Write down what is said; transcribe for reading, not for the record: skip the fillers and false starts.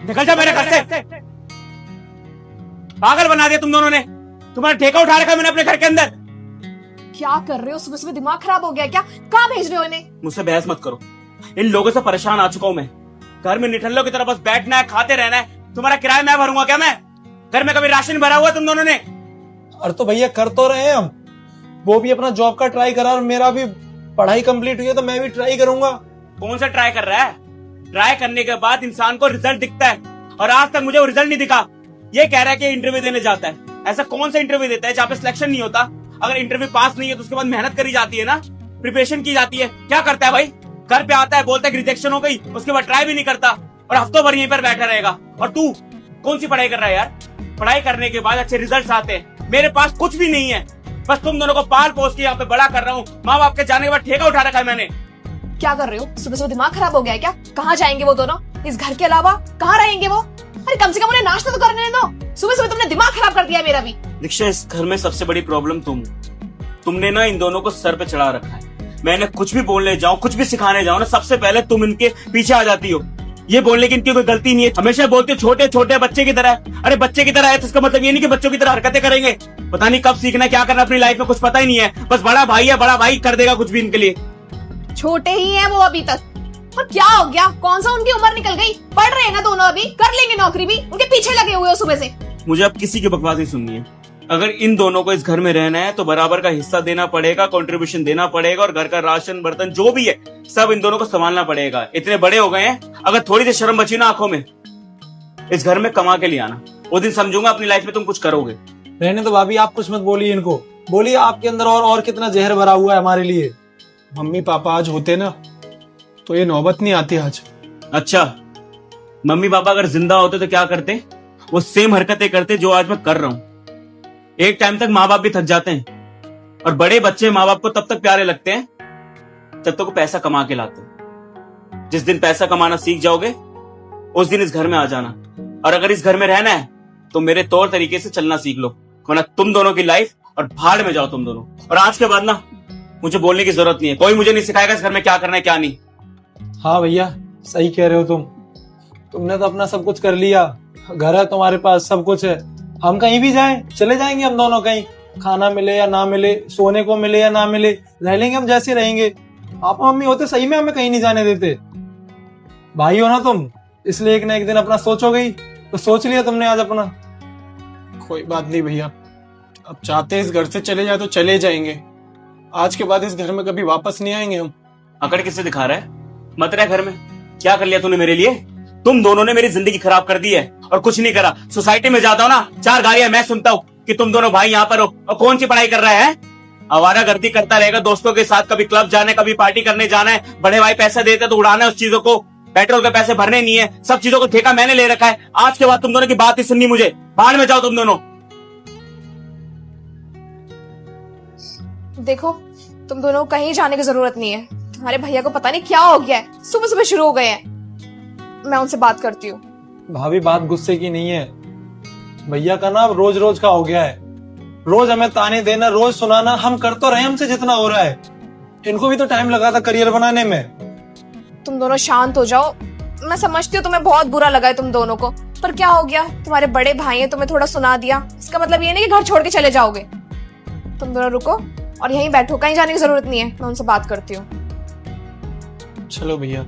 निकल जा मेरे घर से। पागल बना दिया तुम दोनों ने। तुम्हारा ठेका उठा रखा है मैंने अपने घर के अंदर। क्या कर रहे हो? सुबह सुबह दिमाग खराब हो गया क्या? कहाँ भेज रहे हो इन्हें? मुझसे बहस मत करो। इन लोगों से परेशान आ चुका हूं मैं। घर में निठल्लों की तरह बस बैठना है, खाते रहना है। तुम्हारा किराया मैं भरूंगा क्या? मैं घर में कभी राशन भरा हुआ तुम दोनों ने? और तो भैया कर तो रहे हैं हम, वो भी अपना जॉब का ट्राई करा और मेरा भी पढ़ाई कंप्लीट हुई है तो मैं भी ट्राई करूंगा। कौन सा ट्राई कर रहा है? ट्राई करने के बाद इंसान को रिजल्ट दिखता है और आज तक मुझे वो रिजल्ट नहीं दिखा। ये कह रहा है कि इंटरव्यू देने जाता है। ऐसा कौन सा इंटरव्यू देता है जहाँ पे सिलेक्शन नहीं होता? अगर इंटरव्यू पास नहीं है तो उसके बाद मेहनत करी जाती है ना, प्रिपरेशन की जाती है। क्या करता है भाई? घर पे आता है, बोलता है कि रिजेक्शन हो गई, उसके बाद ट्राई भी नहीं करता और हफ्तों भर यहीं पर बैठा रहेगा। और तू कौन सी पढ़ाई कर रहा है यार? पढ़ाई करने के बाद अच्छे रिजल्ट आते हैं। मेरे पास कुछ भी नहीं है, बस तुम दोनों को पाल पोस के यहाँ पे बड़ा कर रहा हूँ। माँ बाप के जाने के बाद ठेका उठा रखा है मैंने। क्या कर रहे हो? सुबह सुबह दिमाग खराब हो गया है क्या? कहाँ जाएंगे वो दोनों? इस घर के अलावा कहाँ रहेंगे वो? अरे कम से कम उन्हें नाश्ता तो करने दो। सुबह सुबह तुमने दिमाग खराब कर दिया मेरा भी। दीक्षा, इस घर में सबसे बड़ी प्रॉब्लम तुमने ना इन दोनों को सर पे चढ़ा रखा है। मैंने कुछ भी बोलने जाऊं, कुछ भी सिखाने जाऊं ना, सबसे पहले तुम इनके पीछे आ जाती हो। ये बोलने की इनकी कोई गलती नहीं है। हमेशा बोलते हो छोटे छोटे बच्चे की तरह। अरे बच्चे की तरह है तो इसका मतलब ये नहीं कि बच्चों की तरह हरकतें करेंगे। पता नहीं कब सीखना है, क्या करना अपनी लाइफ में, कुछ पता ही नहीं है। बस बड़ा भाई है, बड़ा भाई कर देगा कुछ भी इनके लिए। छोटे ही हैं वो अभी तक। और क्या हो गया? कौन सा उनकी उम्र निकल गई? पढ़ रहे हैं ना दोनों, अभी कर लेंगे नौकरी भी। उनके पीछे लगे हुए हो सुबह से। मुझे अब किसी की बकवास नहीं सुननी है। अगर इन दोनों को इस घर में रहना है तो बराबर का हिस्सा देना पड़ेगा, कंट्रीब्यूशन देना पड़ेगा और घर का राशन बर्तन जो भी है सब इन दोनों को संभालना पड़ेगा। इतने बड़े हो गए हैं, अगर थोड़ी सी शर्म बची ना आंखों में, इस घर में कमा के ले आना। वो दिन समझूंगा अपनी लाइफ में तुम कुछ करोगे। रहने तो भाभी, आप कुछ मत बोलिए इनको। बोलिए आपके अंदर और कितना जहर भरा हुआ है हमारे लिए। मम्मी पापा आज होते ना तो ये नौबत नहीं आती आज। अच्छा, मम्मी पापा अगर जिंदा होते तो क्या करते? वो सेम हरकतें करते जो आज मैं कर रहा हूं। एक टाइम तक माँ बाप भी थक जाते हैं और बड़े बच्चे माँ बाप को तब तक प्यारे लगते हैं जब तक वो पैसा कमा के लाते हैं। जिस दिन पैसा कमाना सीख जाओगे उस दिन इस घर में आ जाना। और अगर इस घर में रहना है तो मेरे तौर तरीके से चलना सीख लो, वरना तुम दोनों की लाइफ और भाड़ में जाओ तुम दोनों। और आज के बाद ना मुझे बोलने की जरूरत नहीं है। कोई मुझे नहीं सिखाएगा इस घर में क्या करना है क्या नहीं। हाँ भैया, सही कह रहे हो तुमने तो अपना सब कुछ कर लिया। घर है तुम्हारे पास, सब कुछ है। हम कहीं भी जाएं, चले जाएंगे हम दोनों कहीं। खाना मिले या ना मिले, सोने को मिले या ना मिले, रह लेंगे हम जैसे रहेंगे। पापा मम्मी होते सही में हमें कहीं नहीं जाने देते। भाई हो ना तुम, इसलिए एक ना एक दिन अपना सोचोगे ही। तो सोच लिया तुमने आज अपना। कोई बात नहीं भैया, अब चाहते इस घर से चले जाए तो चले जाएंगे। आज के बाद इस घर में कभी वापस नहीं आएंगे हम। अकड़ किससे दिखा रहा है? मत रह घर में। क्या कर लिया तूने मेरे लिए? तुम दोनों ने मेरी जिंदगी खराब कर दी है और कुछ नहीं करा। सोसाइटी में जाता हूँ ना, 4 गालियां मैं सुनता हूँ कि तुम दोनों भाई यहाँ पर हो। और कौन सी पढ़ाई कर रहा है? आवारागर्दी करता रहेगा दोस्तों के साथ, कभी क्लब जाना है, कभी पार्टी करने जाना है। बड़े भाई पैसा देते तो उड़ाना है उस चीजों को। पेट्रोल के पैसे भरने नहीं है, सब चीजों को ठेका मैंने ले रखा है। आज के बाद तुम दोनों की बात नहीं सुननी मुझे। बाहर में जाओ तुम दोनों। देखो, तुम दोनों को कहीं जाने की जरूरत नहीं है। तुम्हारे भैया को पता नहीं क्या हो गया है, सुबह सुबह शुरू हो गए हैं। मैं उनसे बात करती हूँ। भाभी बात गुस्से की नहीं है। भैया का ना अब रोज रोज का हो गया है। रोज हमें ताने देना, रोज सुनाना। हम कर तो रहे हैं, हमसे जितना हो रहा है। इनको भी तो टाइम लगा था करियर बनाने में। तुम दोनों शांत हो जाओ। मैं समझती हूँ तुम्हें बहुत बुरा लगा है तुम दोनों को, पर क्या हो गया? तुम्हारे बड़े भाई हैं, तुम्हें थोड़ा सुना दिया, इसका मतलब ये नहीं कि घर छोड़ के चले जाओगे। तुम दोनों रुको और यहीं बैठो, कहीं जाने की जरूरत नहीं है। मैं उनसे बात करती हूँ। चलो भैया।